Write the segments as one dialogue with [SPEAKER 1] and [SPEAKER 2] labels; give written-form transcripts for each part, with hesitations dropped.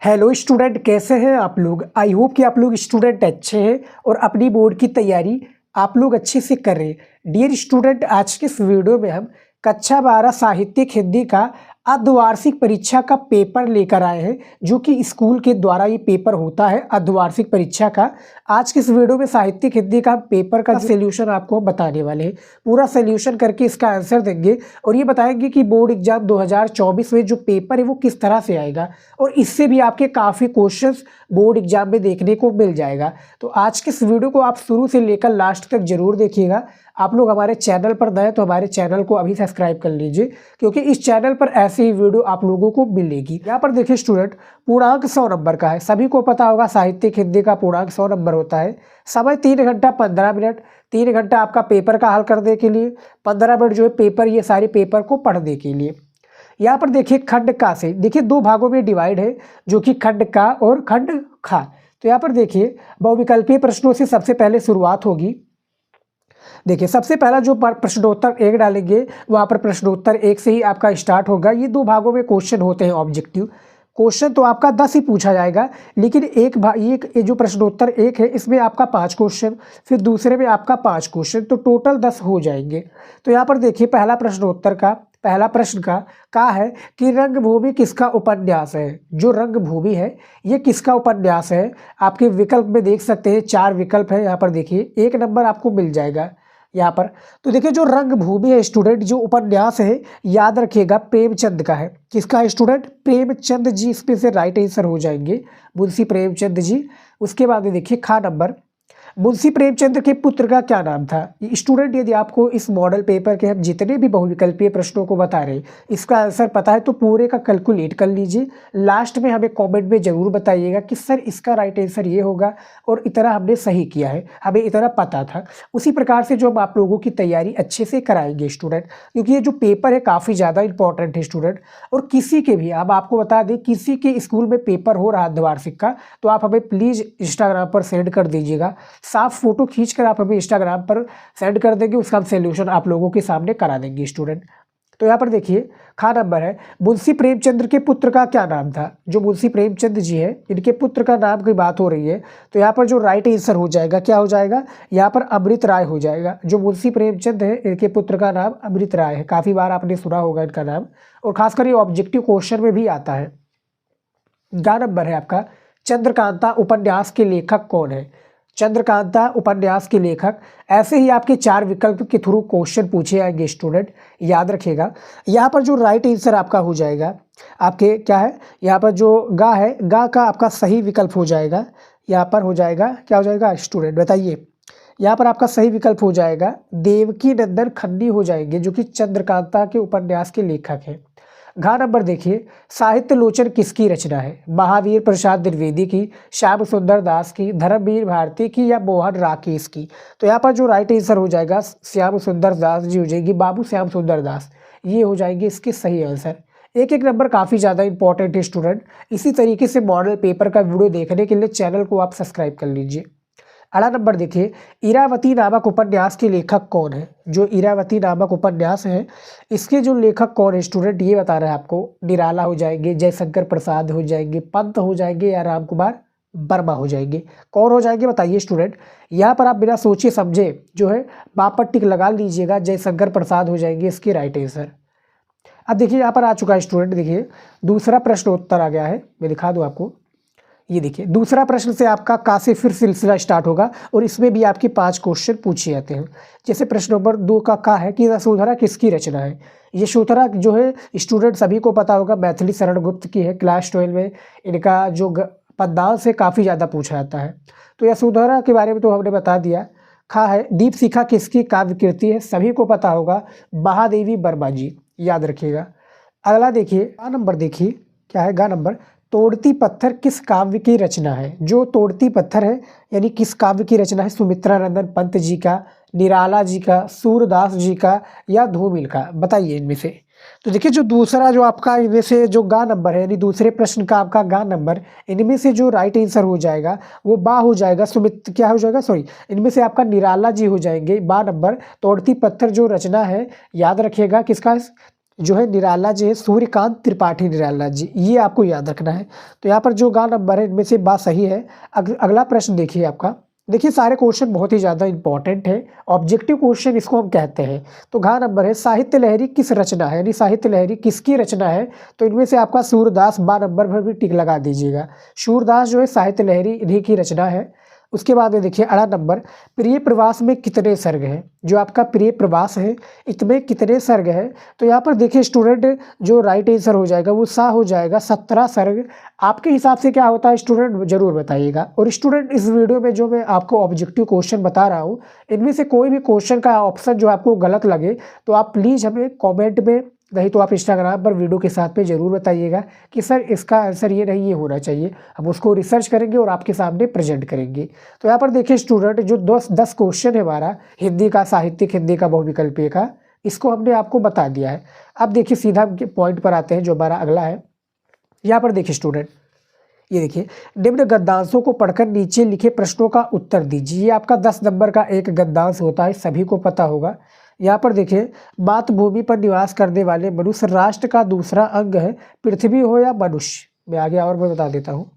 [SPEAKER 1] Hello student, कैसे हैं आप लोग। आई होप कि आप लोग स्टूडेंट अच्छे हैं और अपनी बोर्ड की तैयारी आप लोग अच्छे से कर रहे हैं। डियर स्टूडेंट, आज के इस वीडियो में हम कक्षा 12 साहित्यिक हिंदी का अर्धवार्षिक परीक्षा का पेपर लेकर आए हैं, जो कि स्कूल के द्वारा ये पेपर होता है अर्धवार्षिक परीक्षा का। आज के इस वीडियो में साहित्यिक हिंदी का पेपर का सोल्यूशन आपको बताने वाले हैं। पूरा सोल्यूशन करके इसका आंसर देंगे और ये बताएंगे कि बोर्ड एग्जाम 2024 में जो पेपर है वो किस तरह से आएगा, और इससे भी आपके काफ़ी क्वेश्चंस बोर्ड एग्जाम में देखने को मिल जाएगा। तो आज के इस वीडियो को आप शुरू से लेकर लास्ट तक जरूर देखिएगा। आप लोग हमारे चैनल पर नए तो हमारे चैनल को अभी सब्सक्राइब कर लीजिए, क्योंकि इस चैनल पर ऐसी ही वीडियो आप लोगों को मिलेगी। यहाँ पर देखिए स्टूडेंट, पूर्णांक 100 नंबर का है। सभी को पता होगा साहित्यिक हिंदी का पूर्णांक 100 नंबर होता है। समय 3 घंटा 15 मिनट। 3 घंटा आपका पेपर का हल करने के लिए, 15 मिनट जो है पेपर, ये सारे पेपर को पढ़ने के लिए। यहाँ पर देखिए खंड का से देखिए 2 भागों में डिवाइड है, जो कि खंड का और खंड खा। तो यहाँ पर देखिए बहुविकल्पीय प्रश्नों से सबसे पहले शुरुआत होगी। देखिए सबसे पहला जो प्रश्नोत्तर 1 डालेंगे, वहाँ पर प्रश्नोत्तर 1 से ही आपका स्टार्ट होगा। ये 2 भागों में क्वेश्चन होते हैं ऑब्जेक्टिव क्वेश्चन। तो आपका 10 ही पूछा जाएगा, लेकिन ये जो प्रश्नोत्तर 1 है इसमें आपका 5 क्वेश्चन, फिर दूसरे में आपका 5 क्वेश्चन, तो टोटल 10 हो जाएंगे। तो यहाँ पर देखिए पहला प्रश्नोत्तर का पहला प्रश्न का है कि रंगभूमि किसका उपन्यास है। जो रंगभूमि है ये किसका उपन्यास है। आपके विकल्प में देख सकते हैं 4 विकल्प है। यहाँ पर देखिए 1 नंबर आपको मिल जाएगा यहाँ पर। तो देखिए जो रंगभूमि है स्टूडेंट, जो उपन्यास है याद रखिएगा प्रेमचंद का है। किसका है स्टूडेंट? प्रेमचंद जी इसमें से राइट आंसर हो जाएंगे, मुंशी प्रेमचंद जी। उसके बाद देखिए खा नंबर, मुंशी प्रेमचंद के पुत्र का क्या नाम था। स्टूडेंट, यदि आपको इस मॉडल पेपर के हम जितने भी बहुविकल्पीय प्रश्नों को बता रहे हैं इसका आंसर पता है तो पूरे का कैलकुलेट कर लीजिए। लास्ट में हमें कमेंट में जरूर बताइएगा कि सर इसका राइट आंसर ये होगा और इतना हमने सही किया है, हमें इतना पता था। उसी प्रकार से जो हम आप लोगों की तैयारी अच्छे से कराएंगे स्टूडेंट, क्योंकि ये जो पेपर है काफ़ी ज़्यादा इंपॉर्टेंट है स्टूडेंट। और किसी के भी, अब आपको बता दें, किसी के स्कूल में पेपर हो रहा है अर्धवार्षिक का, तो आप हमें प्लीज़ इंस्टाग्राम पर सेंड कर दीजिएगा। साफ फोटो खींचकर आप हमें इंस्टाग्राम पर सेंड कर देंगे, उसका हम सोल्यूशन आप लोगों के सामने करा देंगे स्टूडेंट। तो यहाँ पर देखिए खा नंबर है, मुंशी प्रेमचंद के पुत्र का क्या नाम था। जो मुंशी प्रेमचंद जी है इनके पुत्र का नाम की बात हो रही है, तो यहाँ पर जो राइट आंसर हो जाएगा क्या हो जाएगा, यहाँ पर अमृत राय हो जाएगा। जो मुंशी प्रेमचंद है इनके पुत्र का नाम अमृत राय है। काफ़ी बार आपने सुना होगा इनका नाम, और खासकर ये ऑब्जेक्टिव क्वेश्चन में भी आता है। गा नंबर है आपका, चंद्रकांता उपन्यास के लेखक कौन है। चंद्रकांता उपन्यास के लेखक, ऐसे ही आपके 4 विकल्प के थ्रू क्वेश्चन पूछे जाएंगे स्टूडेंट, याद रखिएगा। यहाँ पर जो राइट आंसर आपका हो जाएगा आपके क्या है, यहाँ पर जो गा है, गा का आपका सही विकल्प हो जाएगा। यहाँ पर हो जाएगा क्या हो जाएगा स्टूडेंट बताइए। यहाँ पर आपका सही विकल्प हो जाएगा देवकी नंदन खन्नी हो जाएंगे, जो कि चंद्रकांता के उपन्यास के लेखक हैं। घा नंबर देखिए, साहित्य लोचन किसकी रचना है। महावीर प्रसाद द्विवेदी की, श्याम सुंदर दास की, धर्मवीर भारती की, या मोहन राकेश की। तो यहाँ पर जो राइट आंसर हो जाएगा श्याम सुंदर दास जी हो जाएगी, बाबू श्याम सुंदर दास, ये हो जाएंगे इसके सही आंसर। एक एक नंबर काफ़ी ज़्यादा इंपॉर्टेंट है स्टूडेंट। इसी तरीके से मॉडल पेपर का वीडियो देखने के लिए चैनल को आप सब्सक्राइब कर लीजिए। अगला नंबर देखिए, इरावती नामक उपन्यास के लेखक कौन है। जो इरावती नामक उपन्यास है इसके जो लेखक कौन है स्टूडेंट, ये बता रहे हैं आपको। निराला हो जाएंगे, जयशंकर प्रसाद हो जाएंगे, पंत हो जाएंगे, या राम कुमार वर्मा हो जाएंगे। कौन हो जाएंगे बताइए स्टूडेंट। यहाँ पर आप बिना सोचे समझे जो है बाप पर टिक लगा लीजिएगा, जयशंकर प्रसाद हो जाएंगे इसके राइट आंसर। अब देखिए यहाँ पर आ चुका है स्टूडेंट, देखिए दूसरा प्रश्न उत्तर आ गया है, मैं दिखा दूँ आपको। ये देखिए दूसरा प्रश्न से आपका का से फिर सिलसिला स्टार्ट होगा, और इसमें भी आपके 5 क्वेश्चन पूछे जाते हैं। जैसे प्रश्न नंबर 2 का है कि यशोधरा किसकी रचना है। यशोधरा जो है स्टूडेंट सभी को पता होगा मैथिली शरण गुप्त की है। क्लास 12 में इनका जो पद्यांश से काफ़ी ज़्यादा पूछा जाता है। तो यशोधरा के बारे में तो हमने बता दिया। खा है, दीप शिखा किसकी काव्य कृति है। सभी को पता होगा महादेवी वर्मा जी, याद रखिएगा। अगला देखिए गा नंबर, देखिए क्या है गा नंबर, तोड़ती पत्थर किस काव्य की रचना है। जो तोड़ती पत्थर है यानी किस काव्य की रचना है। सुमित्रा नंदन पंत जी का, निराला जी का, सूरदास जी का, या धूमिल का, बताइए इनमें से। तो देखिए जो दूसरा जो आपका इनमें से जो गा नंबर है, यानी दूसरे प्रश्न का आपका गा नंबर, इनमें से जो राइट आंसर हो जाएगा वो बा हो जाएगा। क्या हो जाएगा, सॉरी, इनमें से आपका निराला जी हो जाएंगे। बा नंबर, तोड़ती पत्थर जो रचना है याद रखिएगा किसका, जो है निराला जी है सूर्यकांत त्रिपाठी निराला जी, ये आपको याद रखना है। तो यहाँ पर जो गा नंबर है इनमें से बात सही है। अगला प्रश्न देखिए आपका। देखिए सारे क्वेश्चन बहुत ही ज़्यादा इंपॉर्टेंट है, ऑब्जेक्टिव क्वेश्चन इसको हम कहते हैं। तो घ नंबर है साहित्य लहरी किस रचना है, यानी साहित्य लहरी किसकी रचना है। तो इनमें से आपका सूरदास, बा नंबर पर भी टिक लगा दीजिएगा। सूरदास जो है साहित्य लहरी इन्हीं की रचना है। उसके बाद में देखिए अड़ा नंबर, प्रिय प्रवास में कितने सर्ग हैं। जो आपका प्रिय प्रवास है इसमें कितने सर्ग है। तो यहाँ पर देखिए स्टूडेंट, जो राइट आंसर हो जाएगा वो सा हो जाएगा, 17 सर्ग। आपके हिसाब से क्या होता है स्टूडेंट, जरूर बताइएगा। और स्टूडेंट इस वीडियो में जो मैं आपको ऑब्जेक्टिव क्वेश्चन बता रहा हूँ, इनमें से कोई भी क्वेश्चन का ऑप्शन जो आपको गलत लगे तो आप प्लीज़ हमें कॉमेंट में, नहीं तो आप इंस्टाग्राम पर वीडियो के साथ में ज़रूर बताइएगा कि सर इसका आंसर ये नहीं, ये होना चाहिए। हम उसको रिसर्च करेंगे और आपके सामने प्रेजेंट करेंगे। तो यहाँ पर देखिए स्टूडेंट, जो 10 क्वेश्चन है हमारा हिंदी का, साहित्यिक हिंदी का, बहुविकल्पीय का, इसको हमने आपको बता दिया है। अब देखिए सीधा पॉइंट पर आते हैं जो हमारा अगला है। यहाँ पर देखिए स्टूडेंट, ये देखिए, निम्न गद्यांशों को पढ़कर नीचे लिखे प्रश्नों का उत्तर दीजिए। ये आपका 10 नंबर का एक गद्यांश होता है, सभी को पता होगा। यहाँ पर देखिए, मातृभूमि पर निवास करने वाले मनुष्य राष्ट्र का दूसरा अंग है, पृथ्वी हो या मनुष्य। मैं आगे और मैं बता देता हूँ।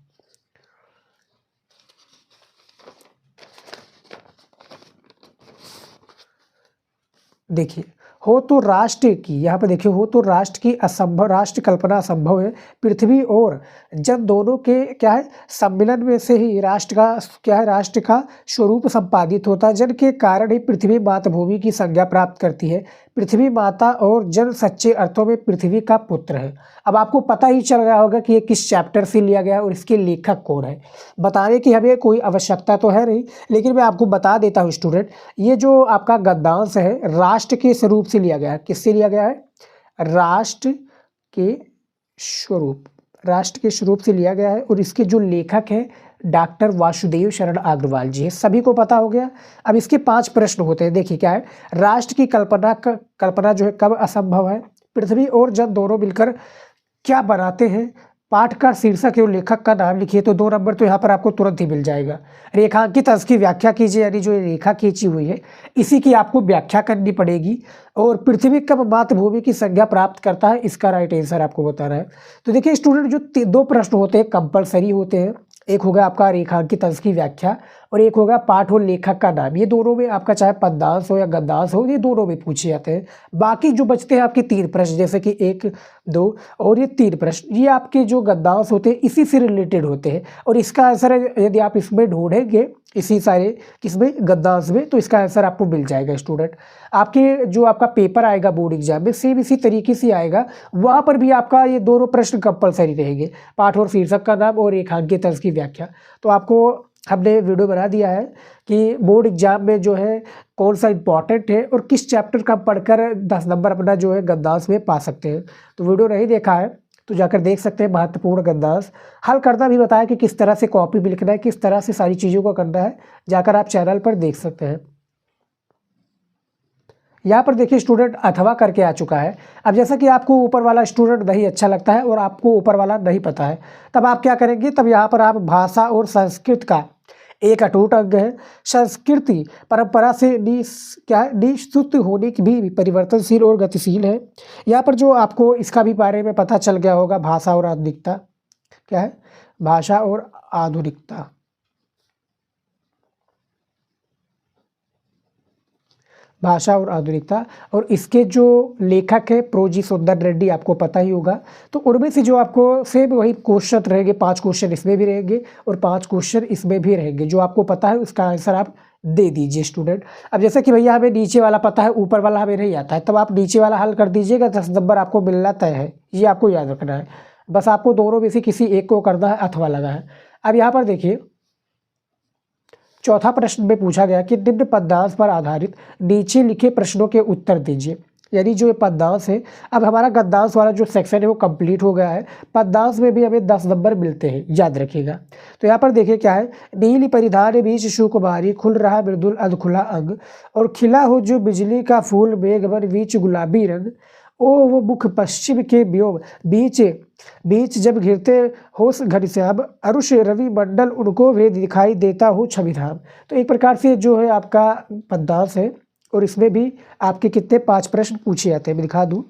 [SPEAKER 1] देखिए, हो तो राष्ट्र की, यहाँ पर देखिए, हो तो राष्ट्र की असंभव, राष्ट्र कल्पना असंभव है। पृथ्वी और जन दोनों के क्या है सम्मिलन में से ही राष्ट्र का क्या है, राष्ट्र का स्वरूप संपादित होता है। जन के कारण ही पृथ्वी मातृभूमि की संज्ञा प्राप्त करती है। पृथ्वी माता और जन सच्चे अर्थों में पृथ्वी का पुत्र है। अब आपको पता ही चल गया होगा कि ये किस चैप्टर से लिया गया है और इसके लेखक कौन है। बताने की हमें कोई आवश्यकता तो है नहीं, लेकिन मैं आपको बता देता हूँ स्टूडेंट, ये जो आपका गद्यांश है राष्ट्र के स्वरूप से लिया गया है। किससे लिया गया है, राष्ट्र के स्वरूप, राष्ट्र के स्वरूप से लिया गया है। और इसके जो लेखक है डॉक्टर वासुदेव शरण अग्रवाल जी है, सभी को पता हो गया। अब इसके 5 प्रश्न होते हैं। देखिए क्या है, राष्ट्र की कल्पना जो है कब असंभव है, पृथ्वी और जन दोनों मिलकर क्या बनाते हैं, पाठ का शीर्षक और लेखक का नाम लिखिए। तो 2 नंबर तो यहाँ पर आपको तुरंत ही मिल जाएगा। रेखांकित अंश की व्याख्या कीजिए, यानी जो रेखा खींची हुई है इसी की आपको व्याख्या करनी पड़ेगी। और पृथ्वी कब मातृभूमि की संज्ञा प्राप्त करता है, इसका राइट आंसर आपको बताना है। तो देखिए स्टूडेंट, जो 2 प्रश्न होते हैं कंपलसरी होते हैं। एक होगा आपका रेखांकित अंश की व्याख्या और एक होगा पाठ और लेखक का नाम। ये दोनों में आपका चाहे पद्यांश हो या गद्यांश हो, ये दोनों में पूछे जाते हैं। बाकी जो बचते हैं आपके 3 प्रश्न, जैसे कि 1, 2 और ये 3 प्रश्न, ये आपके जो गद्यांश होते हैं इसी से रिलेटेड होते हैं। और इसका आंसर यदि आप इसमें ढूंढेंगे इसी सारे किसमें, गद्यांश में, तो इसका आंसर आपको मिल जाएगा स्टूडेंट। आपके जो आपका पेपर आएगा बोर्ड एग्जाम में सेम इसी तरीके से आएगा, वहाँ पर भी आपका ये दोनों प्रश्न कंपलसरी रहेंगे, पाठ और शीर्षक का नाम और रेखांकित अंश की व्याख्या। तो आपको हमने वीडियो बना दिया है कि बोर्ड एग्जाम में जो है कौन सा इंपॉर्टेंट है और किस चैप्टर का पढ़कर 10 नंबर अपना जो है गद्यांश में पा सकते हैं। तो वीडियो नहीं देखा है तो जाकर देख सकते हैं। महत्वपूर्ण गद्यांश हल करना भी बताया कि किस तरह से कॉपी में लिखना है, किस तरह से सारी चीज़ों को करना है, जाकर आप चैनल पर देख सकते हैं। यहाँ पर देखिए स्टूडेंट अथवा करके आ चुका है। अब जैसा कि आपको ऊपर वाला स्टूडेंट नहीं अच्छा लगता है और आपको ऊपर वाला नहीं पता है, तब आप क्या करेंगे, तब यहाँ पर आप भाषा और संस्कृत का एक अटूट अंग है। संस्कृति परंपरा से निश्चित होने की भी परिवर्तनशील और गतिशील है। यहाँ पर जो आपको इसका भी बारे में पता चल गया होगा, भाषा और आधुनिकता क्या है, भाषा और आधुनिकता, भाषा और आधुनिकता। और इसके जो लेखक है प्रोजी सुंदर रेड्डी, आपको पता ही होगा। तो उनमें से जो आपको सेम वही क्वेश्चन रहेंगे, 5 क्वेश्चन इसमें भी रहेंगे और 5 क्वेश्चन इसमें भी रहेंगे। जो आपको पता है उसका आंसर आप दे दीजिए स्टूडेंट। अब जैसे कि भैया हमें नीचे वाला पता है, ऊपर वाला हमें नहीं आता है, तब आप नीचे वाला हल कर दीजिएगा, 10 नंबर आपको मिलना तय है। ये आपको याद रखना है। बस आपको दोनों में से किसी एक को करना है, अथवा लगा है। अब यहाँ पर देखिए चौथा प्रश्न में पूछा गया कि निम्न पद्यांश पर आधारित नीचे लिखे प्रश्नों के उत्तर दीजिए। यानी जो ये पद्यांश है, अब हमारा गद्यांश वाला जो सेक्शन है वो कंप्लीट हो गया है। पद्यांश में भी हमें 10 नंबर मिलते हैं, याद रखिएगा। तो यहाँ पर देखिए क्या है, नीली परिधान बीच सुकुमारी, खुल रहा मृदुल अधखुला अंग, और खिला हो जो बिजली का फूल मेघवन बीच गुलाबी रंग, ओ वो मुख पश्चिम के व्योम बीच बीच जब घिरते हो घनश्याम, अरुष रवि मंडल उनको भेद दिखाई देता हो छविधाम। तो एक प्रकार से जो है आपका पद्यांश है और इसमें भी आपके कितने 5 प्रश्न पूछे जाते हैं। मैं दिखा दूँ,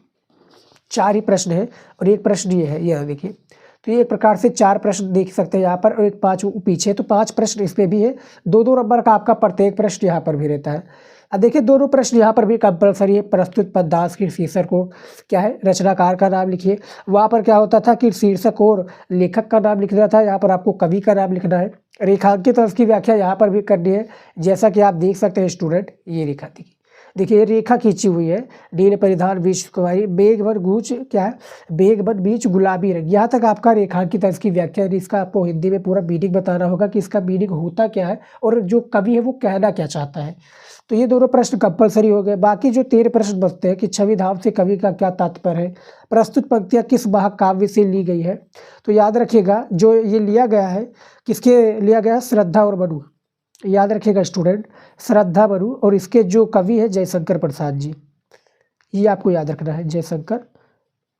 [SPEAKER 1] 4 ही प्रश्न है और एक प्रश्न ये है, यह देखिए। तो ये एक प्रकार से 4 प्रश्न देख सकते हैं यहाँ पर और एक 5 पीछे, तो 5 प्रश्न इसमें भी है। 2-2 नंबर का आपका प्रत्येक प्रश्न यहाँ पर भी रहता है। अब देखिए दोनों प्रश्न यहाँ पर भी कंपलसरी है। प्रस्तुत पददास की शीर्षक को क्या है, रचनाकार का नाम लिखिए। वहाँ पर क्या होता था कि शीर्षक और लेखक का नाम लिखना था, यहाँ पर आपको कवि का नाम लिखना है। रेखांकित और उसकी व्याख्या यहाँ पर भी करनी है। जैसा कि आप देख सकते हैं स्टूडेंट, ये रेखा देखिए ये रेखा खींची हुई है। नील परिधान बीच कुमारी बेग वन गूंज क्या है, बेग वन बीच गुलाबी रंग। यहाँ तक आपका रेखांकित इसकी व्याख्या, इसका आपको हिंदी में पूरा मीनिंग बताना होगा कि इसका मीनिंग होता क्या है और जो कवि है वो कहना क्या चाहता है। तो ये दोनों प्रश्न कंपलसरी हो गए। बाकी जो 13 प्रश्न बचते हैं कि छवि धाम से कवि का क्या तात्पर्य है, प्रस्तुत पंक्तियाँ किस महाकाव्य से ली गई है। तो याद रखिएगा जो ये लिया गया है, किसके लिया गया है, श्रद्धा और मनु। याद रखिएगा स्टूडेंट, श्रद्धा मनु, और इसके जो कवि है जयशंकर प्रसाद जी, ये आपको याद रखना है, जयशंकर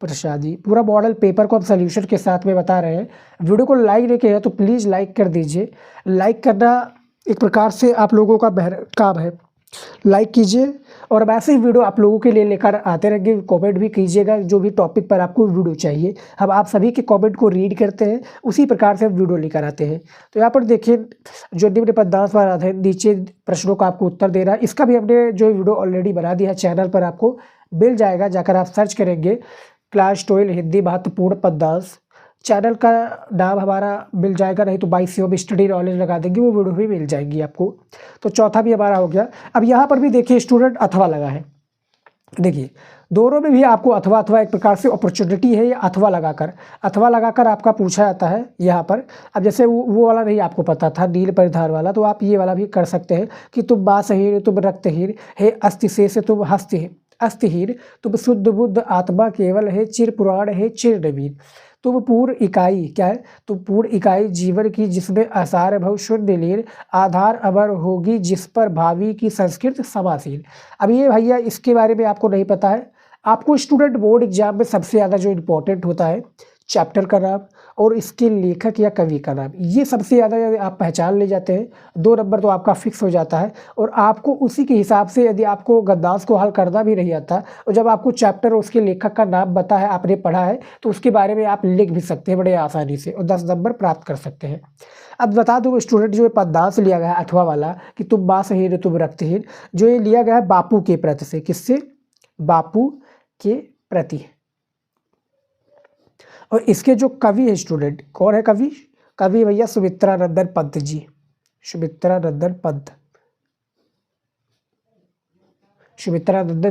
[SPEAKER 1] प्रसाद जी। पूरा मॉडल पेपर को हम सोल्यूशन के साथ में बता रहे हैं। वीडियो को लाइक नहीं किया तो प्लीज़ लाइक कर दीजिए। लाइक करना एक प्रकार से आप लोगों का काम है, लाइक कीजिए। और वैसे ही वीडियो आप लोगों के लिए लेकर आते रहेंगे। कमेंट भी कीजिएगा जो भी टॉपिक पर आपको वीडियो चाहिए, हम आप सभी के कमेंट को रीड करते हैं, उसी प्रकार से वीडियो लेकर आते हैं। तो यहाँ पर देखिए जो निम्न पददास पर आधारित नीचे प्रश्नों का आपको उत्तर दे रहा है, इसका भी हमने जो वीडियो ऑलरेडी बना दिया है, चैनल पर आपको मिल जाएगा। जाकर आप सर्च करेंगे क्लास 12 हिंदी महत्वपूर्ण पददास, चैनल का नाम हमारा मिल जाएगा, नहीं तो बाई सीओम स्टडी नॉलेज लगा देंगे, वो वीडियो भी मिल जाएगी आपको। तो चौथा भी हमारा हो गया। अब यहाँ पर भी देखिए स्टूडेंट अथवा लगा है। देखिए दोनों में भी आपको अथवा एक प्रकार से अपॉर्चुनिटी है, या अथवा लगाकर आपका पूछा जाता है यहाँ पर। अब जैसे वो वाला नहीं आपको पता था नील परिधान वाला, तो आप ये वाला भी कर सकते हैं कि तुम बासहीन तुम रक्तहीन है, अस्थिशेष तुम अस्थिहीन तुम शुद्ध बुद्ध आत्मा केवल है, चिर पुराण है चिर नवीन। तुम पूर्ण इकाई क्या है, तुम पूर्ण इकाई जीवन की जिसमें आसार भव शून्य लीन, आधार अमर होगी जिस पर भावी की संस्कृत समासीन। अब ये भैया इसके बारे में आपको नहीं पता है। आपको स्टूडेंट बोर्ड एग्जाम में सबसे ज़्यादा जो इम्पोर्टेंट होता है चैप्टर का नाम और इसके लेखक या कवि का नाम, ये सबसे ज़्यादा यदि आप पहचान ले जाते हैं 2 नंबर तो आपका फिक्स हो जाता है। और आपको उसी के हिसाब से यदि आपको गद्दांश को हल करना भी नहीं आता और जब आपको चैप्टर और उसके लेखक का नाम पता है, आपने पढ़ा है, तो उसके बारे में आप लिख भी सकते हैं बड़े आसानी से और 10 नंबर प्राप्त कर सकते हैं। अब बता दूँ स्टूडेंट, जो पददास लिया गया है अथवा वाला कि तुम बासहीन तुम रक्तहीन, जो ये लिया गया है बापू के प्रति से, किससे, बापू के प्रति। और इसके जो कवि है स्टूडेंट, कौन है कवि, कवि भैया सुमित्रानंदन पंत जी, सुमित्रानंदन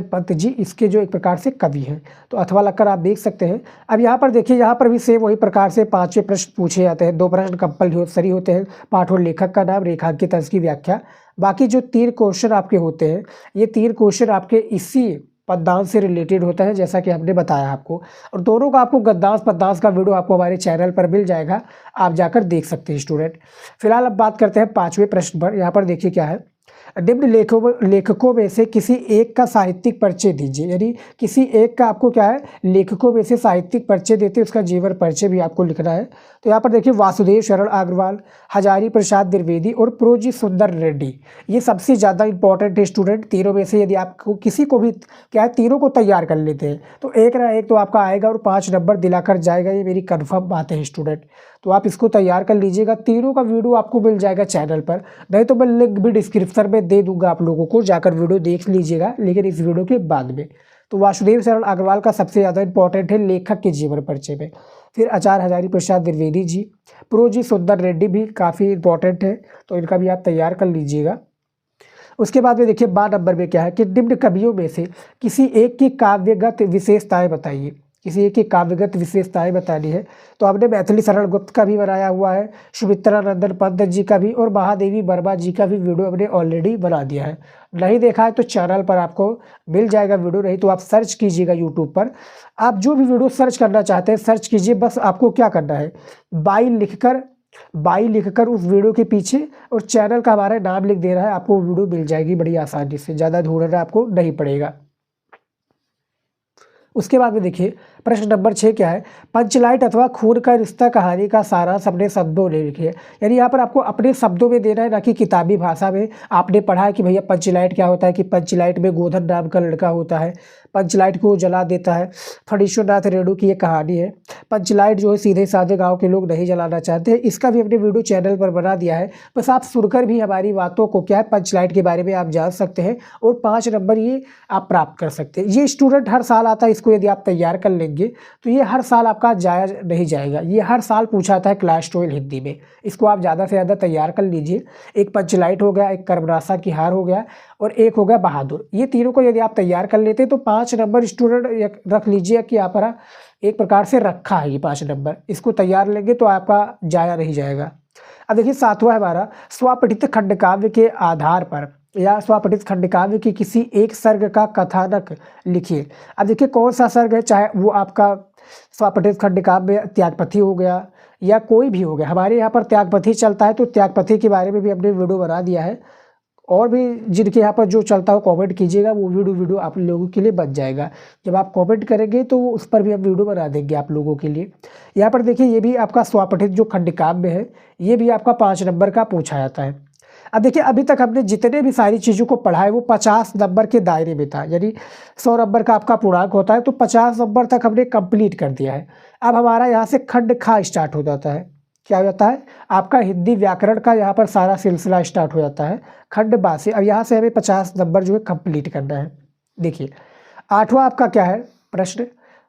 [SPEAKER 1] पंत जी इसके जो एक प्रकार से कवि हैं। तो अथवा लगकर आप देख सकते हैं। अब यहाँ पर देखिए, यहाँ पर भी सेम वही प्रकार से 5वें प्रश्न पूछे जाते हैं। 2 प्रश्न कंपलसरी होते हैं, पाठ और लेखक का नाम, रेखांकित इसकी व्याख्या। बाकी जो 3 क्वेश्चन आपके होते हैं, ये 3 क्वेश्चन आपके इसी पददांश से रिलेटेड होता है, जैसा कि हमने बताया आपको। और दोनों का आपको गद्दांश पददांश का वीडियो आपको हमारे चैनल पर मिल जाएगा, आप जाकर देख सकते हैं स्टूडेंट। फिलहाल अब बात करते हैं 5वें प्रश्न पर। यहाँ पर देखिए क्या है, निम्न लेखकों में से किसी एक का साहित्यिक परिचय दीजिए। यानी किसी एक का आपको क्या है, लेखकों में से साहित्यिक परिचय देते, उसका जीवन परिचय भी आपको लिखना है। तो यहाँ पर देखिए वासुदेव शरण अग्रवाल, हजारी प्रसाद द्विवेदी और प्रोजी सुंदर रेड्डी, ये सबसे ज़्यादा इंपॉर्टेंट है स्टूडेंट। तीनों में से यदि आपको किसी को भी क्या है, तीनों को तैयार कर लेते हैं तो एक ना एक तो आपका आएगा और 5 नंबर दिलाकर जाएगा, ये मेरी कन्फर्म बात है स्टूडेंट। तो आप इसको तैयार कर लीजिएगा। तीनों का वीडियो आपको मिल जाएगा चैनल पर, नहीं तो मैं लिंक भी डिस्क्रिप्शन में दे दूंगा, आप लोगों को जाकर वीडियो देख लीजिएगा, लेकिन इस वीडियो के बाद में। तो वासुदेव शरण अग्रवाल का सबसे ज़्यादा इंपॉर्टेंट है लेखक के जीवन परिचय में। फिर आचार्य हजारी प्रसाद द्विवेदी जी, प्रोजी सुंदर रेड्डी भी काफ़ी इंपॉर्टेंट है, तो इनका भी आप तैयार कर लीजिएगा। उसके बाद में देखिए 12 नंबर में क्या है कि निम्न कवियों में से किसी एक की काव्यगत विशेषताएं बताइए। किसी एक की काव्यगत विशेषताएं बतानी है। तो हमने मैथिली शरण गुप्त का भी बनाया हुआ है, सुमित्रानंदन पंत जी का भी और महादेवी वर्मा जी का भी वीडियो हमने ऑलरेडी बना दिया है। नहीं देखा है तो चैनल पर आपको मिल जाएगा वीडियो, नहीं तो आप सर्च कीजिएगा यूट्यूब पर। आप जो भी वीडियो सर्च करना चाहते हैं सर्च कीजिए, बस आपको क्या करना है, बाई लिखकर उस वीडियो के पीछे और चैनल का हमारा नाम लिख दे रहा है, आपको वीडियो मिल जाएगी बड़ी आसानी से, ज़्यादा ढूंढना आपको नहीं पड़ेगा। उसके बाद में देखिए प्रश्न नंबर 6 क्या है, पंचलाइट अथवा खून का रिश्ता कहानी का सारांश अपने शब्दों में लिखिए। यानी यहाँ पर आपको अपने शब्दों में देना है, ना कि किताबी भाषा में। आपने पढ़ा है कि भैया पंचलाइट क्या होता है, कि पंचलाइट में गोधन नाम का लड़का होता है, पंचलाइट को जला देता है। फणीश्वरनाथ रेणु की ये कहानी है। पंचलाइट जो है सीधे साधे गांव के लोग नहीं जलाना चाहते, इसका भी अपने वीडियो चैनल पर बना दिया है। बस आप सुनकर भी हमारी बातों को क्या है पंचलाइट के बारे में आप जान सकते हैं और 5 नंबर ये आप प्राप्त कर सकते हैं। ये स्टूडेंट हर साल आता है, इसको यदि आप तैयार कर लेंगे तो ये हर साल आपका जाया नहीं जाएगा। ये हर साल पूछा आता है क्लास 12 हिंदी में। इसको आप ज़्यादा से ज़्यादा तैयार कर लीजिए। एक पंचलाइट हो गया, एक कर्मरासा की हार हो गया और एक हो गया बहादुर। ये तीनों को यदि आप तैयार कर लेते तो 5 नंबर स्टूडेंट रख लीजिए कि यहाँ पर एक प्रकार से रखा है ये 5 नंबर। इसको तैयार लेंगे तो आपका जाया नहीं जाएगा। अब देखिए 7वां हमारा स्वपठित खंडकाव्य के आधार पर या स्वपठित खंडकाव्य के किसी एक सर्ग का कथानक लिखिए। अब देखिए कौन सा सर्ग है, चाहे वो आपका स्वपठित खंडकाव्य त्यागपथी हो गया या कोई भी हो गया। हमारे यहाँ पर त्यागपथी चलता है तो त्यागपथी के बारे में भी हमने वीडियो बना दिया है। और भी जिनके यहाँ पर जो चलता हो कमेंट कीजिएगा, वो वीडियो आप लोगों के लिए बन जाएगा। जब आप कमेंट करेंगे तो उस पर भी हम वीडियो बना देंगे आप लोगों के लिए। यहाँ पर देखिए ये भी आपका स्वपठित जो खंडकाव्य है ये भी आपका 5 नंबर का पूछा जाता है। अब देखिए अभी तक हमने जितने भी सारी चीज़ों को पढ़ा है वो 50 नंबर के दायरे में था, यानी 100 नंबर का आपका पूर्णांक होता है तो 50 नंबर तक हमने कंप्लीट कर दिया है। अब हमारा यहाँ से खंड खा स्टार्ट हो जाता है। क्या हो जाता है आपका हिंदी व्याकरण का यहाँ पर सारा सिलसिला स्टार्ट हो जाता है खंड बा से। अब यहाँ से हमें 50 नंबर जो है कंप्लीट करना है। देखिए 8वां आपका क्या है प्रश्न,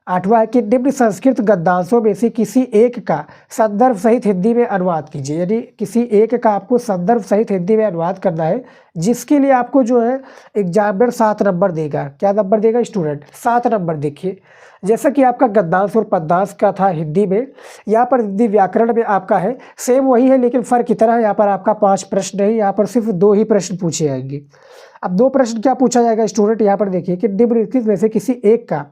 [SPEAKER 1] 8वां है कि निम्न संस्कृत गद्यांशों में से किसी एक का संदर्भ सहित हिंदी में अनुवाद कीजिए। यानी किसी एक का आपको संदर्भ सहित हिंदी में अनुवाद करना है, जिसके लिए आपको जो है एग्जामिनर 7 नंबर देगा। क्या नंबर देगा स्टूडेंट? 7 नंबर। देखिए जैसा कि आपका गद्यांश और पद्यांश का था हिंदी में, यहाँ पर हिंदी व्याकरण में आपका है सेम वही है, लेकिन फ़र्क इतना है यहाँ पर आपका 5 प्रश्न है, यहाँ पर सिर्फ 2 ही प्रश्न पूछे जाएंगे। अब 2 प्रश्न क्या पूछा जाएगा स्टूडेंट, यहाँ पर देखिए कि निम्नलिखित में से किसी एक का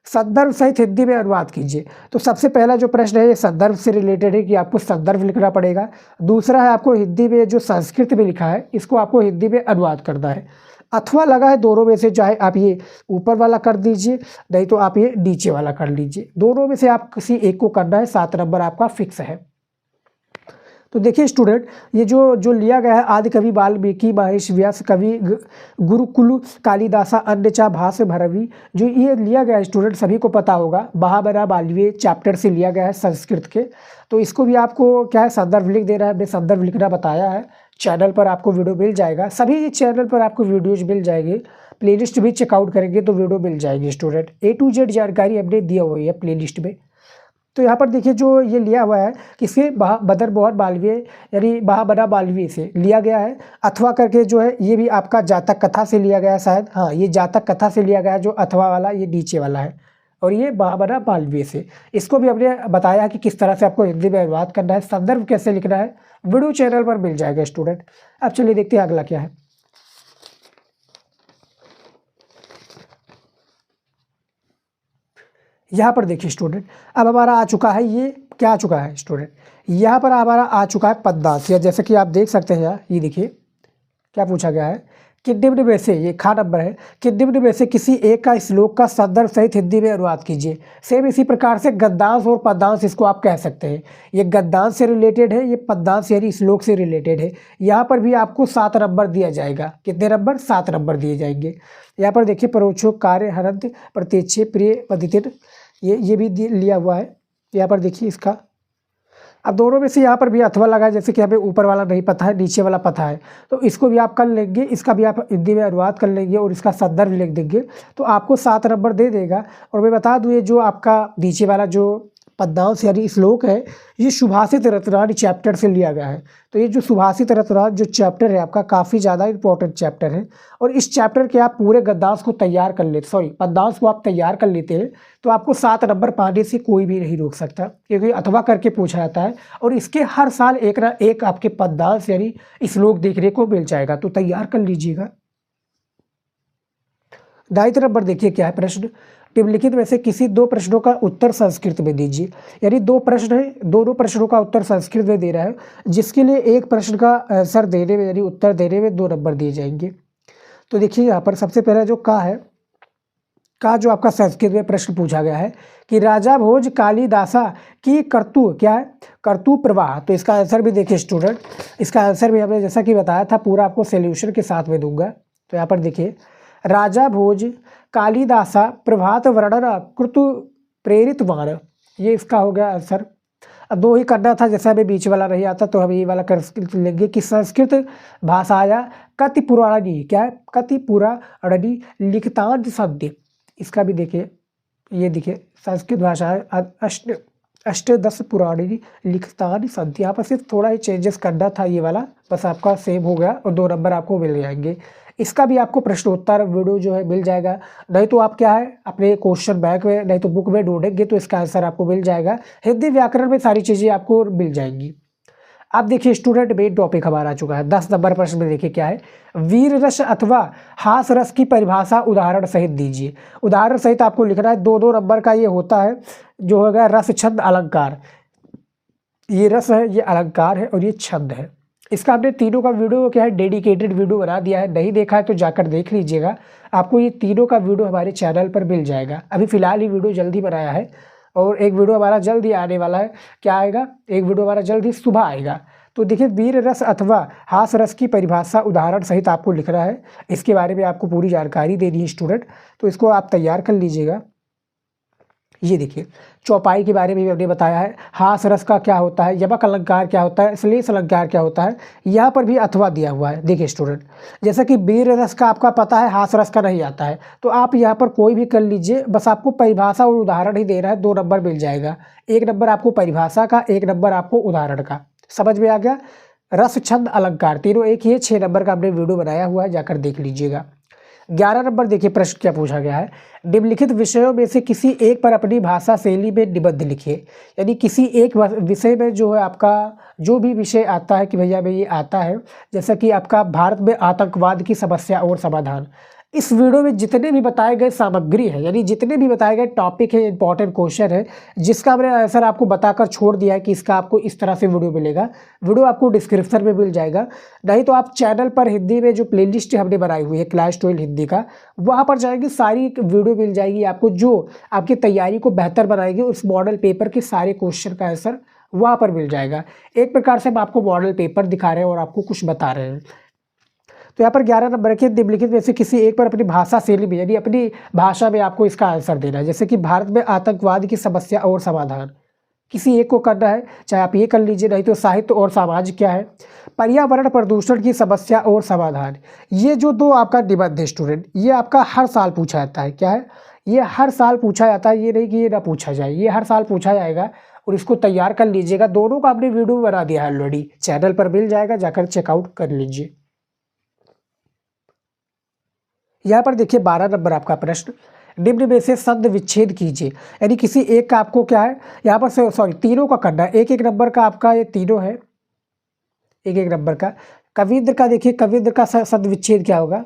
[SPEAKER 1] संदर्भ सहित हिंदी में अनुवाद कीजिए। तो सबसे पहला जो प्रश्न है ये संदर्भ से रिलेटेड है कि आपको संदर्भ लिखना पड़ेगा। दूसरा है आपको हिंदी में जो संस्कृत में लिखा है इसको आपको हिंदी में अनुवाद करना है। अथवा लगा है दोनों में से, चाहे आप ये ऊपर वाला कर दीजिए नहीं तो आप ये नीचे वाला कर लीजिए। दोनों में से आप किसी एक को करना है, 7 नंबर आपका फिक्स है। तो देखिए स्टूडेंट ये जो लिया गया है आदि कवि वाल्मीकि महेश व्यास कवि गुरुकुल कालिदासा अन्यचा भाष भरवी, जो ये लिया गया है स्टूडेंट सभी को पता होगा महाबरा बाल्मीकि चैप्टर से लिया गया है संस्कृत के। तो इसको भी आपको क्या है संदर्भ लिख देना है। हमने संदर्भ लिखना बताया है, चैनल पर आपको वीडियो मिल जाएगा। सभी चैनल पर आपको वीडियोज मिल जाएंगे, प्लेलिस्ट भी चेकआउट करेंगे तो वीडियो मिल जाएगी स्टूडेंट। A to Z जानकारी हमने दिया हुई है प्लेलिस्ट में। तो यहाँ पर देखिए जो ये लिया हुआ है किसी बदर मोहन मालवीय यानी महाबरा मालवीय से लिया गया है। अथवा करके जो है ये भी आपका जातक कथा से लिया गया है शायद, हाँ ये जातक कथा से लिया गया है। जो अथवा वाला ये नीचे वाला है और ये महाबरा मालवीय से। इसको भी हमने बताया कि किस तरह से आपको हिंदी में अनुवाद करना है, संदर्भ कैसे लिखना है, वीडियो चैनल पर मिल जाएगा स्टूडेंट। अब चलिए देखते हैं अगला क्या है। यहाँ पर देखिए स्टूडेंट अब हमारा आ चुका है, ये क्या आ चुका है स्टूडेंट, यहाँ पर हमारा आ चुका है पद्यांश। या जैसे कि आप देख सकते हैं यहाँ ये देखिए क्या पूछा गया है कि निम्न में से, ये खा नंबर है कि निम्न में से किसी एक का श्लोक का संदर्भ सहित हिंदी में अनुवाद कीजिए। सेम इसी प्रकार से गद्यांश और पद्यांश इसको आप कह सकते हैं। ये गद्यांश से रिलेटेड है, ये पद्यांश यानी श्लोक से रिलेटेड है। यहाँ पर भी आपको 7 नंबर दिया जाएगा। कितने नंबर? 7 नंबर दिए जाएंगे। यहाँ पर देखिए परोक्षोक कार्य हरंत प्रत्यक्षे प्रिय पदितिर ये भी लिया हुआ है। यहाँ पर देखिए इसका अब दोनों में से यहाँ पर भी अथवा लगा है, जैसे कि हमें ऊपर वाला नहीं पता है नीचे वाला पता है तो इसको भी आप कर लेंगे, इसका भी आप हिंदी में अनुवाद कर लेंगे और इसका संदर्भ लिख देंगे तो आपको 7 नंबर दे देगा। और मैं बता दूँ ये जो आपका नीचे वाला जो पद्यांश यानी श्लोक है ये सुभाषित रत्नावली चैप्टर से लिया गया है। तो ये जो सुभाषित रत्नावली जो चैप्टर है आपका काफ़ी ज़्यादा इंपॉर्टेंट चैप्टर है और इस चैप्टर के आप पूरे गद्यांश को तैयार कर लेते पद्यांश को आप तैयार कर लेते हैं तो आपको 7 नंबर पाने से कोई भी नहीं रोक सकता, क्योंकि अथवा करके पूछा जाता है और इसके हर साल एक ना एक आपके पद्यांश यानी श्लोक देखने को मिल जाएगा। तो तैयार कर लीजिएगा। 9वां नंबर देखिए क्या है प्रश्न, निम्नलिखित में से किसी 2 प्रश्नों का उत्तर संस्कृत में दीजिए। यानी 2 प्रश्न है, दोनों प्रश्नों का उत्तर संस्कृत में दे रहा है, जिसके लिए एक प्रश्न का आंसर देने में यानी उत्तर देने में 2 नंबर दिए जाएंगे। तो देखिए यहाँ पर सबसे पहला जो का है, का जो आपका संस्कृत में प्रश्न पूछा गया है कि राजा भोज कालिदासा की कर्तु क्या है, कर्तु प्रवाह। तो इसका आंसर भी देखिए स्टूडेंट, इसका आंसर भी हमने जैसा कि बताया था पूरा आपको सोल्यूशन के साथ में दूंगा। तो यहाँ पर देखिए राजा भोज कालिदासा प्रभात वर्णन कृत प्रेरित वाण, ये इसका हो गया आंसर। अब दो ही करना था, जैसे हमें बीच वाला नहीं आता तो हम ये वाला कर लेंगे कि संस्कृत भाषाया कति पुराणी, क्या है, कति पुराणी लिखतांत सद्य, इसका भी देखिए, ये देखिए संस्कृत भाषा है अष्टदश पुराणी लिखतानि सन्ति, यहाँ पर सिर्फ थोड़ा ही चेंजेस करना था, ये वाला बस आपका सेम हो गया और 2 नंबर आपको मिल जाएंगे। इसका भी आपको प्रश्नोत्तर वीडियो जो है मिल जाएगा, नहीं तो आप क्या है अपने क्वेश्चन बैंक में नहीं तो बुक में ढूंढेंगे तो इसका आंसर आपको मिल जाएगा। हिंदी व्याकरण में सारी चीज़ें आपको मिल जाएंगी। अब देखिए स्टूडेंट मेन टॉपिक हमारा आ चुका है। 10 नंबर प्रश्न में देखिए क्या है, वीर रस अथवा हास रस की परिभाषा उदाहरण सहित दीजिए। उदाहरण सहित आपको लिखना है, 2-2 नंबर का ये होता है जो होगा रस छंद अलंकार। ये रस है, ये अलंकार है और ये छंद है। इसका हमने तीनों का वीडियो क्या है डेडिकेटेड वीडियो बना दिया है, नहीं देखा है तो जाकर देख लीजिएगा, आपको ये तीनों का वीडियो हमारे चैनल पर मिल जाएगा। अभी फ़िलहाल ही वीडियो जल्दी बनाया है और एक वीडियो हमारा जल्दी आने वाला है। क्या आएगा, एक वीडियो हमारा जल्दी सुबह आएगा। तो देखिए वीर रस अथवा हास रस की परिभाषा उदाहरण सहित आपको लिखना है, इसके बारे में आपको पूरी जानकारी देनी है स्टूडेंट, तो इसको आप तैयार कर लीजिएगा। ये देखिए चौपाई के बारे में भी हमने बताया है, हास रस का क्या होता है, यमक अलंकार क्या होता है, श्लेष अलंकार क्या होता है, यहाँ पर भी अथवा दिया हुआ है। देखिए स्टूडेंट, जैसा कि वीर रस का आपका पता है, हास रस का नहीं आता है, तो आप यहाँ पर कोई भी कर लीजिए, बस आपको परिभाषा और उदाहरण ही देना है, 2 नंबर मिल जाएगा। 1 नंबर आपको परिभाषा का, 1 नंबर आपको उदाहरण का। समझ में आ गया। रस छंद अलंकार तीनों एक ही है, 6 नंबर का हमने वीडियो बनाया हुआ है, जाकर देख लीजिएगा। 11 नंबर देखिए प्रश्न क्या पूछा गया है, निम्नलिखित विषयों में से किसी एक पर अपनी भाषा शैली में निबंध लिखिए। यानी किसी एक विषय में जो है आपका जो भी विषय आता है कि भैया में ये आता है, जैसा कि आपका भारत में आतंकवाद की समस्या और समाधान। इस वीडियो में जितने भी बताए गए सामग्री है, यानी जितने भी बताए गए टॉपिक है, इंपॉर्टेंट क्वेश्चन है, जिसका हमने आंसर आपको बताकर छोड़ दिया है कि इसका आपको इस तरह से वीडियो मिलेगा, वीडियो आपको डिस्क्रिप्शन में मिल जाएगा। नहीं तो आप चैनल पर हिंदी में जो प्लेलिस्ट हमने बनाई हुई है क्लास 12 हिंदी का, वहाँ पर जाएंगे, सारी वीडियो मिल जाएगी आपको, जो आपकी तैयारी को बेहतर बनाएगी। उस मॉडल पेपर के सारे क्वेश्चन का आंसर वहाँ पर मिल जाएगा। एक प्रकार से हम आपको मॉडल पेपर दिखा रहे हैं और आपको कुछ बता रहे हैं। तो यहाँ पर 11 नंबर के निम्नलिखित में से किसी एक पर अपनी भाषा शैली में, यानी अपनी भाषा में आपको इसका आंसर देना है। जैसे कि भारत में आतंकवाद की समस्या और समाधान, किसी एक को करना है, चाहे आप ये कर लीजिए, नहीं तो साहित्य और समाज क्या है, पर्यावरण प्रदूषण की समस्या और समाधान। ये जो 2 आपका निबंध है स्टूडेंट, ये आपका हर साल पूछा जाता है। क्या है, ये हर साल पूछा जाता है, ये नहीं कि ये ना पूछा जाए, ये हर साल पूछा जाएगा और इसको तैयार कर लीजिएगा। दोनों का आपने वीडियो बना दिया है ऑलरेडी, चैनल पर मिल जाएगा, जाकर चेकआउट कर लीजिए। यहाँ पर देखिए 12 नंबर आपका प्रश्न, निम्न में से संध विच्छेद कीजिए। यानी किसी एक का आपको क्या है यहाँ पर सॉरी तीनों का करना है, 1-1 नंबर का आपका ये तीनों है, 1-1 नंबर का। कविंद्र का देखिए, कविंद्र का संध विच्छेद क्या होगा,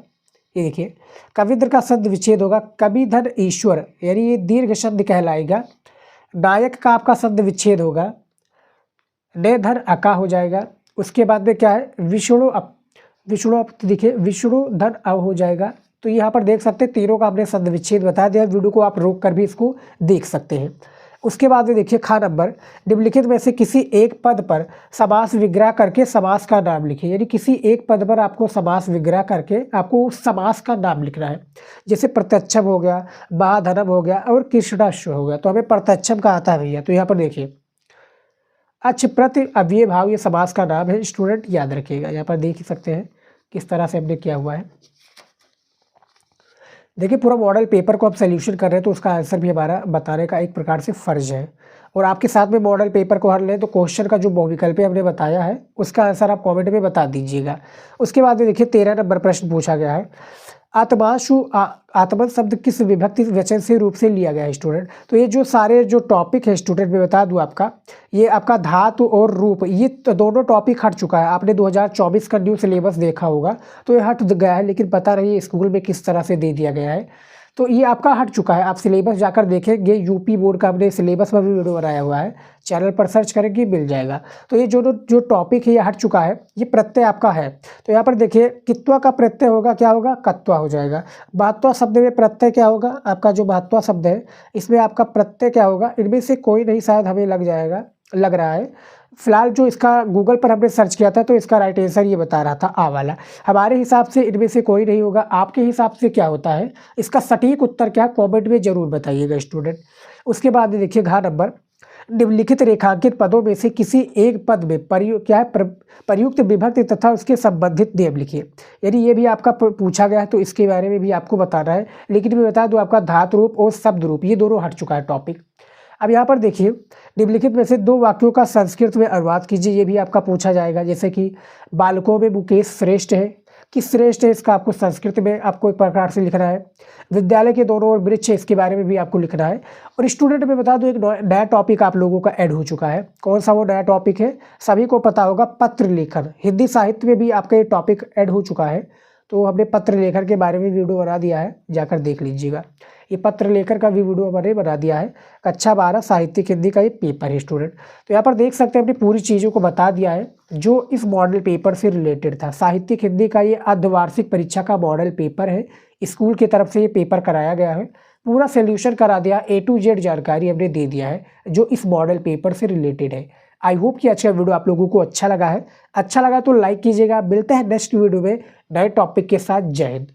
[SPEAKER 1] ये देखिए कविंद्र का संध विच्छेद होगा कवि धन ईश्वर, यानी ये दीर्घ संधि कहलाएगा। नायक का आपका संध विच्छेद होगा ने धन अका हो जाएगा। उसके बाद में क्या है विष्णु देखिए विष्णु धन अव हो जाएगा। तो यहाँ पर देख सकते हैं तीनों का आपने संधि विच्छेद बता दिया, वीडियो को आप रोक कर भी इसको देख सकते हैं। उसके बाद में देखिए खा नंबर, निम्नलिखित में से किसी एक पद पर समास विग्रह करके समास का नाम लिखिए। यानी किसी एक पद पर आपको समास विग्रह करके आपको उस समास का नाम लिखना है। जैसे प्रत्यक्षम हो गया, महाधनम हो गया और कृष्णाश्व हो गया। तो हमें प्रत्यक्षम का आता है भैया, तो यहाँ पर देखिए अच्छ प्रति अव्यय भाव ये समास का नाम है स्टूडेंट, याद रखिएगा। यहाँ पर देख ही सकते हैं किस तरह से हमने किया हुआ है। देखिए पूरा मॉडल पेपर को आप सोल्यूशन कर रहे हैं तो उसका आंसर भी हमारा बताने का एक प्रकार से फ़र्ज है। और आपके साथ में मॉडल पेपर को हल लें तो क्वेश्चन का जो बहुविकल्पी हमने बताया है उसका आंसर आप कमेंट में बता दीजिएगा। उसके बाद में देखिए 13 नंबर प्रश्न पूछा गया है, आत्माशु आत्मन शब्द किस विभक्ति वचन से रूप से लिया गया है स्टूडेंट। तो ये जो सारे जो टॉपिक है स्टूडेंट मैं बता दूं आपका, ये आपका धातु और रूप, ये तो दोनों टॉपिक हट चुका है। आपने 2024 का न्यू सिलेबस देखा होगा तो ये हट गया है, लेकिन पता नहीं स्कूल में किस तरह से दे दिया गया है। तो ये आपका हट चुका है, आप सिलेबस जाकर देखेंगे। यूपी बोर्ड का हमने सिलेबस में भी वीडियो बनाया हुआ है, चैनल पर सर्च करेंगे मिल जाएगा। तो ये जो टॉपिक है ये हट चुका है, ये प्रत्यय आपका है। तो यहाँ पर देखिए कित्वा का प्रत्यय होगा क्या होगा, कत्वा हो जाएगा। महत्वा शब्द में प्रत्यय क्या होगा, आपका जो महत्वा शब्द है इसमें आपका प्रत्यय क्या होगा, इनमें से कोई नहीं शायद हमें लग रहा है। फिलहाल जो इसका गूगल पर हमने सर्च किया था तो इसका राइट आंसर ये बता रहा था आ वाला। हमारे हिसाब से इनमें से कोई नहीं होगा। आपके हिसाब से क्या होता है, इसका सटीक उत्तर क्या, कमेंट में जरूर बताइएगा स्टूडेंट। उसके बाद देखिए घ नंबर, निम्नलिखित रेखांकित पदों में से किसी एक पद में प्रयुक्त विभक्ति तथा उसके संबंधित नियम लिखिए। यानी ये भी आपका पूछा गया है तो इसके बारे में भी आपको बताना है, लेकिन मैं बता दूं आपका धातु रूप और शब्द रूप ये दोनों हट चुका है टॉपिक। अब यहाँ पर देखिए निम्नलिखित में से 2 वाक्यों का संस्कृत में अनुवाद कीजिए, ये भी आपका पूछा जाएगा। जैसे कि बालकों में मुकेश श्रेष्ठ है, किस श्रेष्ठ है इसका आपको संस्कृत में आपको एक प्रकार से लिखना है। विद्यालय के दोनों ओर वृक्ष है, इसके बारे में भी आपको लिखना है। और स्टूडेंट में बता दूं एक नया टॉपिक आप लोगों का ऐड हो चुका है। कौन सा वो नया टॉपिक है, सभी को पता होगा, पत्र लेखन। हिंदी साहित्य में भी आपका ये टॉपिक ऐड हो चुका है, तो हमने पत्र लेखन के बारे में वीडियो बना दिया है, जाकर देख लीजिएगा। ये पत्र लेखन का भी वीडियो मैंने बना दिया है। कक्षा 12 साहित्यिक हिंदी का ये पेपर है स्टूडेंट। तो यहाँ पर देख सकते हैं अपनी पूरी चीज़ों को बता दिया है जो इस मॉडल पेपर से रिलेटेड था। साहित्यिक हिंदी का ये अर्धवार्षिक परीक्षा का मॉडल पेपर है, स्कूल की तरफ से ये पेपर कराया गया है। पूरा सोल्यूशन करा दिया, A to Z जानकारी हमने दे दिया है जो इस मॉडल पेपर से रिलेटेड है। आई होप कि अच्छा वीडियो आप लोगों को अच्छा लगा है। अच्छा लगा तो लाइक कीजिएगा। मिलते हैं नेक्स्ट वीडियो में नए टॉपिक के साथ। जय हिंद।